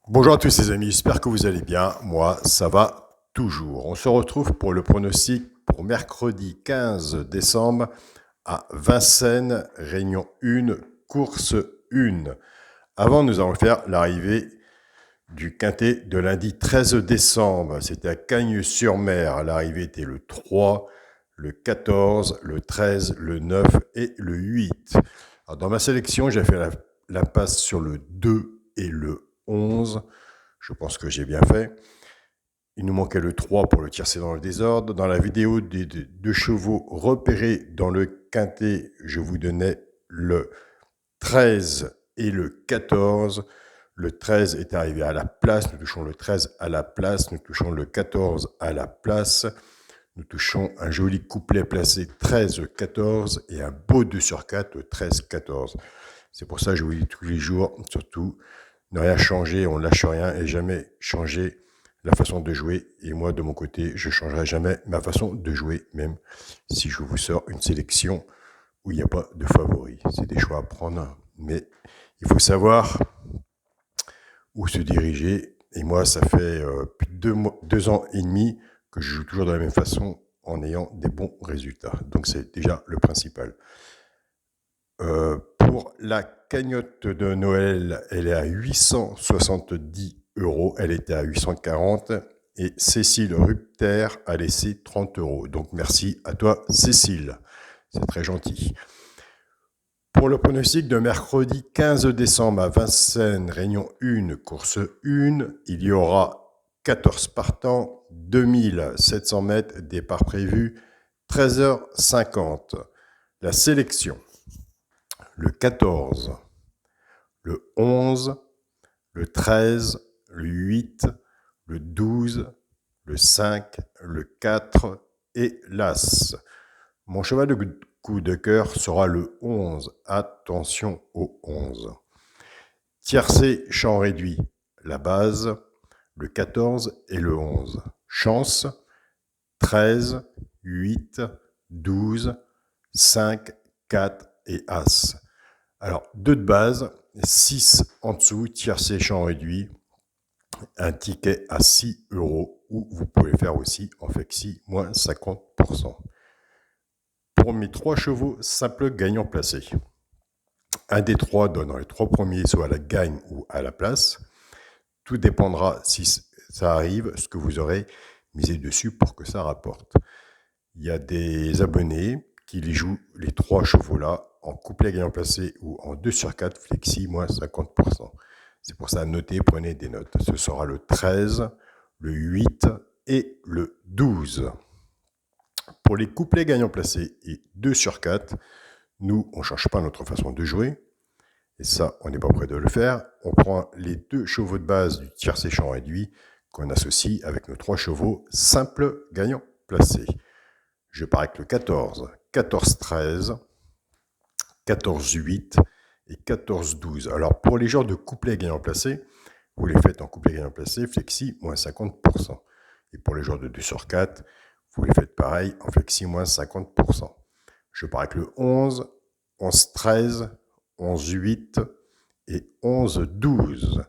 Bonjour à tous les amis, j'espère que vous allez bien. Moi, ça va toujours. On se retrouve pour le pronostic pour mercredi 15 décembre à Vincennes, Réunion 1, course 1. Avant, nous allons faire l'arrivée du quintet de lundi 13 décembre. C'était à Cagnes-sur-Mer. L'arrivée était le 3, le 14, le 13, le 9 et le 8. Alors, dans ma sélection, j'ai fait la passe sur le 2 et le 11. Je pense que j'ai bien fait. Il nous manquait le 3 pour le tiercer dans le désordre. Dans la vidéo des deux chevaux repérés dans le quintet, je vous donnais le 13 et le 14. Le 13 est arrivé à la place. Nous touchons le 13 à la place. Nous touchons le 14 à la place. Nous touchons un joli couplet placé 13-14 et un beau 2 sur 4 13-14. C'est pour ça que je vous dis tous les jours, surtout, ne rien changer, on ne lâche rien et jamais changer la façon de jouer. Et moi, de mon côté, je ne changerai jamais ma façon de jouer, même si je vous sors une sélection où il n'y a pas de favoris. C'est des choix à prendre, mais il faut savoir où se diriger. Et moi, ça fait plus de 2 ans et demi que je joue toujours de la même façon en ayant des bons résultats. Donc c'est déjà le principal. Pour la cagnotte de Noël, elle est à 870 €. Elle était à 840 et Cécile Rupter a laissé 30 €. Donc merci à toi, Cécile. C'est très gentil. Pour le pronostic de mercredi 15 décembre à Vincennes, Réunion 1, course 1, il y aura 14 partants, 2700 mètres, départ prévu, 13h50. La sélection, le 14, le 11, le 13, le 8, le 12, le 5, le 4 et l'As. Mon cheval de coup de cœur sera le 11. Attention au 11. Tiercé, champ réduit, la base, le 14 et le 11. Chance, 13, 8, 12, 5, 4 et As. Alors, 2 de base, 6 en dessous, tiercé, champ réduit, un ticket à 6 € ou vous pouvez faire aussi en flexi moins 50%. Pour mes 3 chevaux simples gagnants placés, un des 3 dans les 3 premiers soit à la gagne ou à la place. Tout dépendra si ça arrive, ce que vous aurez misé dessus pour que ça rapporte. Il y a des abonnés qui les jouent les 3 chevaux-là en couplet gagnant placé ou en 2 sur 4 flexi moins 50%. C'est pour ça, notez, prenez des notes. Ce sera le 13, le 8 et le 12. Pour les couplets gagnants placés et 2 sur 4, nous, on ne change pas notre façon de jouer. Et ça, on n'est pas prêt de le faire. On prend les 2 chevaux de base du tiercé champ réduit qu'on associe avec nos 3 chevaux simples gagnants placés. Je pars avec le 14, 14-13, 14-8 et 14-12. Alors, pour les genres de couplets gagnants placés, vous les faites en couplet gagnant placé, flexi, moins 50%. Et pour les genres de 2 sur 4, vous les faites pareil, en flexi, moins 50%. Je pars avec le 11, 11-13, 11-8 et 11-12.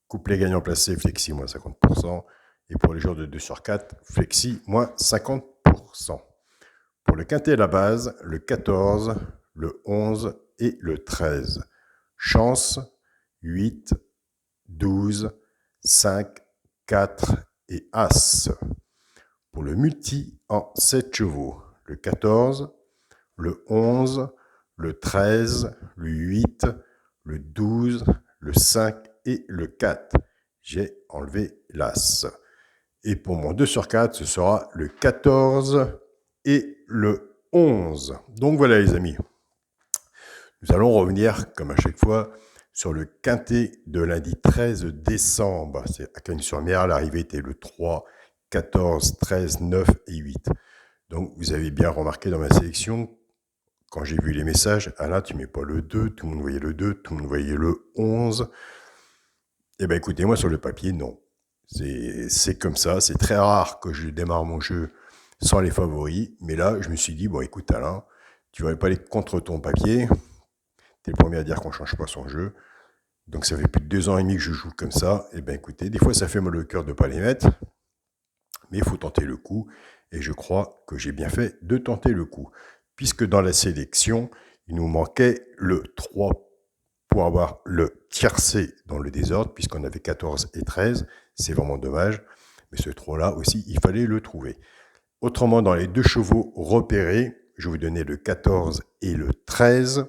Couplet gagnant placé, flexi, moins 50%. Et pour les genres de 2 sur 4, flexi, moins 50%. Pour le quintet à la base, le 14, le 11 et le 13. Chance, 8, 12, 5, 4 et As. Pour le multi en 7 chevaux, le 14, le 11, le 13, le 8, le 12, le 5 et le 4. J'ai enlevé l'As. Et pour mon 2 sur 4, ce sera le 14 et le 11. Donc voilà les amis. Nous allons revenir, comme à chaque fois, sur le quintet de lundi 13 décembre. C'est à Cagnes-sur-Mer, l'arrivée était le 3, 14, 13, 9 et 8. Donc vous avez bien remarqué dans ma sélection, quand j'ai vu les messages, Alain, tu mets pas le 2, tout le monde voyait le 2, tout le monde voyait le 11. Eh bien écoutez, moi sur le papier, non. C'est comme ça, c'est très rare que je démarre mon jeu sans les favoris. Mais là, je me suis dit, bon écoute Alain, tu vas pas aller contre ton papier. T'es le premier à dire qu'on change pas son jeu. Donc ça fait plus de 2 ans et demi que je joue comme ça. Et bien écoutez, des fois ça fait mal au cœur de ne pas les mettre, mais il faut tenter le coup. Et je crois que j'ai bien fait de tenter le coup. Puisque dans la sélection, il nous manquait le 3 pour avoir le tiercé dans le désordre, puisqu'on avait 14 et 13. C'est vraiment dommage. Mais ce 3-là aussi, il fallait le trouver. Autrement, dans les 2 chevaux repérés, je vais vous donner le 14 et le 13.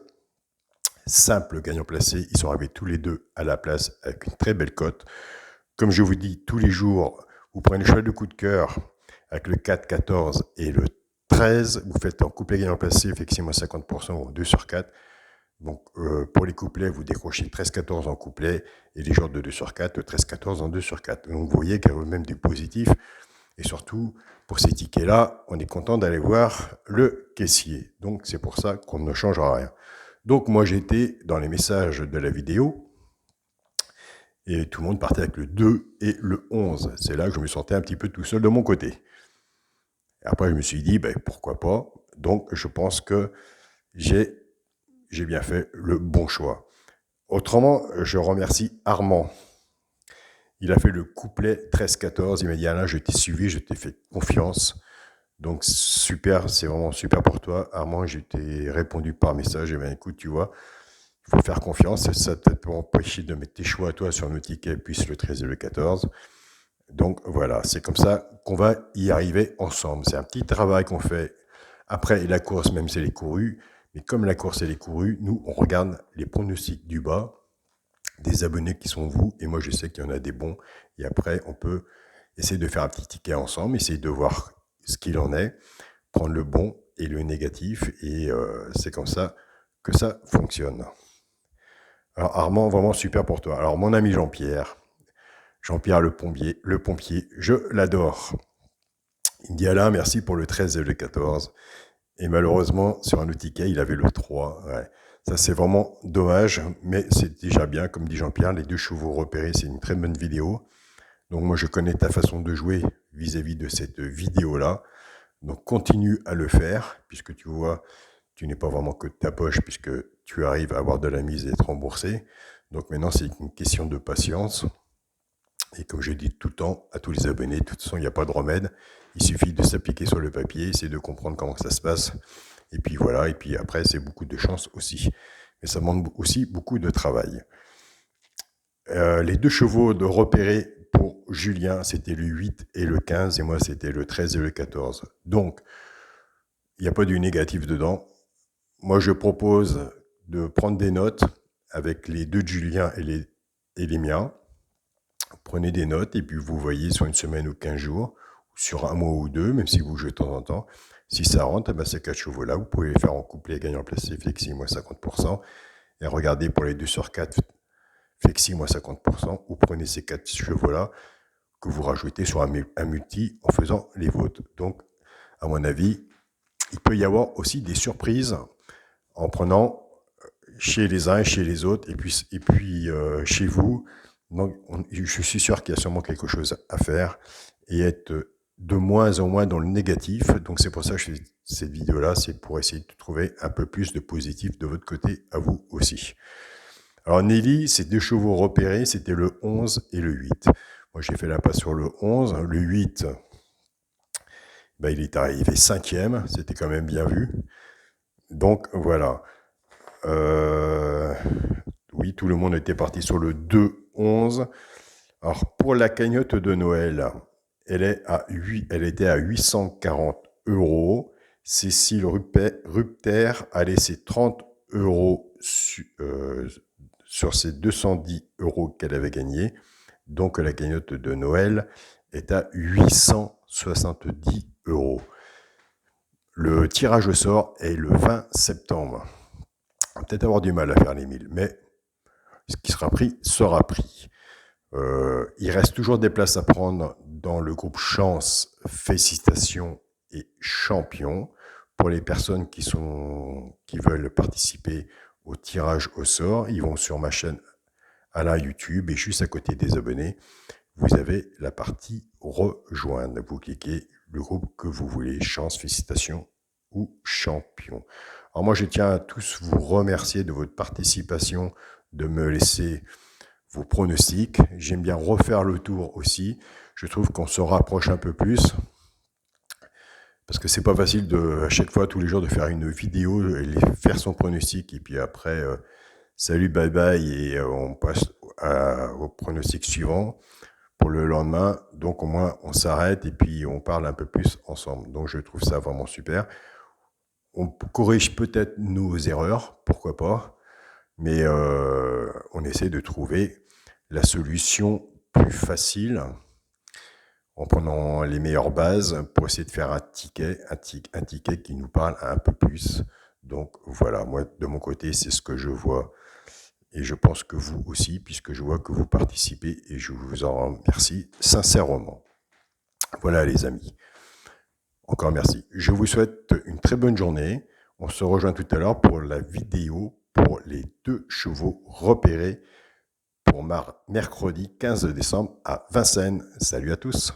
Simple gagnant placé, ils sont arrivés tous les deux à la place avec une très belle cote. Comme je vous dis, tous les jours, vous prenez le cheval de coup de cœur avec le 4, 14 et le 13. Vous faites en couplet gagnant placé, effectivement 50% ou 2 sur 4. Donc pour les couplets, vous décrochez 13-14 en couplet et les jours de 2 sur 4, 13-14 en 2 sur 4. Donc vous voyez qu'il y a même du positif. Et surtout, pour ces tickets-là, on est content d'aller voir le caissier. Donc c'est pour ça qu'on ne changera rien. Donc moi j'étais dans les messages de la vidéo et tout le monde partait avec le 2 et le 11. C'est là que je me sentais un petit peu tout seul de mon côté. Et après je me suis dit, pourquoi pas. Donc je pense que j'ai bien fait le bon choix. Autrement, je remercie Armand. Il a fait le couplet 13-14. Il m'a dit, Alain, je t'ai suivi, je t'ai fait confiance. Donc super, c'est vraiment super pour toi. Armand, je t'ai répondu par message. Et bien écoute, tu vois, il faut faire confiance. Ça peut empêcher de mettre tes choix à toi sur nos tickets, puis le 13 et le 14. Donc voilà, c'est comme ça qu'on va y arriver ensemble. C'est un petit travail qu'on fait après la course, même si elle est courue. Mais comme la course elle est courue, nous, on regarde les pronostics du bas des abonnés qui sont vous. Et moi, je sais qu'il y en a des bons. Et après, on peut essayer de faire un petit ticket ensemble, essayer de voir ce qu'il en est, prendre le bon et le négatif. Et c'est comme ça que ça fonctionne. Alors Armand, vraiment super pour toi. Alors mon ami Jean-Pierre le pompier, je l'adore. Il me dit Alain, merci pour le 13 et le 14. Et malheureusement, sur un autre ticket, il avait le 3. Ouais. Ça, c'est vraiment dommage, mais c'est déjà bien. Comme dit Jean-Pierre, les 2 chevaux repérés, c'est une très bonne vidéo. Donc moi, je connais ta façon de jouer vis-à-vis de cette vidéo-là. Donc continue à le faire, puisque tu vois, tu n'es pas vraiment que de ta poche, puisque tu arrives à avoir de la mise et être remboursé. Donc maintenant, c'est une question de patience. Et comme je dis tout le temps à tous les abonnés, de toute façon, il n'y a pas de remède. Il suffit de s'appliquer sur le papier, essayer de comprendre comment ça se passe. Et puis voilà, et puis après, c'est beaucoup de chance aussi. Mais ça demande aussi beaucoup de travail. Les 2 chevaux de repérer pour Julien, c'était le 8 et le 15, et moi, c'était le 13 et le 14. Donc, il n'y a pas du négatif dedans. Moi, je propose de prendre des notes avec les 2 de Julien et les miens. Prenez des notes et puis vous voyez sur une semaine ou 15 jours, sur un mois ou 2, même si vous jouez de temps en temps, si ça rentre, ces 4 chevaux-là, vous pouvez les faire en couplet gagnant placé, flexi, moins 50%. Et regardez pour les 2 sur 4, flexi, moins 50%, ou prenez ces 4 chevaux-là que vous rajoutez sur un multi en faisant les vôtres. Donc, à mon avis, il peut y avoir aussi des surprises en prenant chez les uns et chez les autres, et puis chez vous. Donc, je suis sûr qu'il y a sûrement quelque chose à faire et être de moins en moins dans le négatif. Donc, c'est pour ça que je fais cette vidéo-là, c'est pour essayer de trouver un peu plus de positif de votre côté, à vous aussi. Alors, Nelly, ces 2 chevaux repérés, c'était le 11 et le 8. Moi, j'ai fait la passe sur le 11. Le 8, il est arrivé 5e, c'était quand même bien vu. Donc, voilà. Oui, tout le monde était parti sur le 2-11. Alors, pour la cagnotte de Noël, elle était à 840 €. Cécile Rupter a laissé 30 € sur ces 210 € qu'elle avait gagnés. Donc, la cagnotte de Noël est à 870 €. Le tirage au sort est le 20 septembre. On va peut-être avoir du mal à faire les 1000, mais ce qui sera pris sera pris. Il reste toujours des places à prendre dans le groupe Chance, Félicitations et Champion pour les personnes qui veulent participer au tirage au sort. Ils vont sur ma chaîne Alain YouTube et juste à côté des abonnés, vous avez la partie rejoindre. Vous cliquez le groupe que vous voulez, Chance, Félicitations ou Champion. Alors moi, je tiens à tous vous remercier de votre participation, de me laisser vos pronostics. J'aime bien refaire le tour aussi. Je trouve qu'on se rapproche un peu plus. Parce que c'est pas facile à chaque fois, tous les jours, de faire une vidéo et faire son pronostic. Et puis après, salut, bye bye, et on passe au pronostic suivant pour le lendemain. Donc au moins, on s'arrête et puis on parle un peu plus ensemble. Donc je trouve ça vraiment super. On corrige peut-être nos erreurs, pourquoi pas. Mais on essaie de trouver la solution plus facile en prenant les meilleures bases pour essayer de faire un ticket qui nous parle un peu plus. Donc voilà, moi de mon côté, c'est ce que je vois. Et je pense que vous aussi, puisque je vois que vous participez et je vous en remercie sincèrement. Voilà les amis. Encore merci. Je vous souhaite une très bonne journée. On se rejoint tout à l'heure pour la vidéo pour les 2 chevaux repérés pour mercredi 15 décembre à Vincennes. Salut à tous.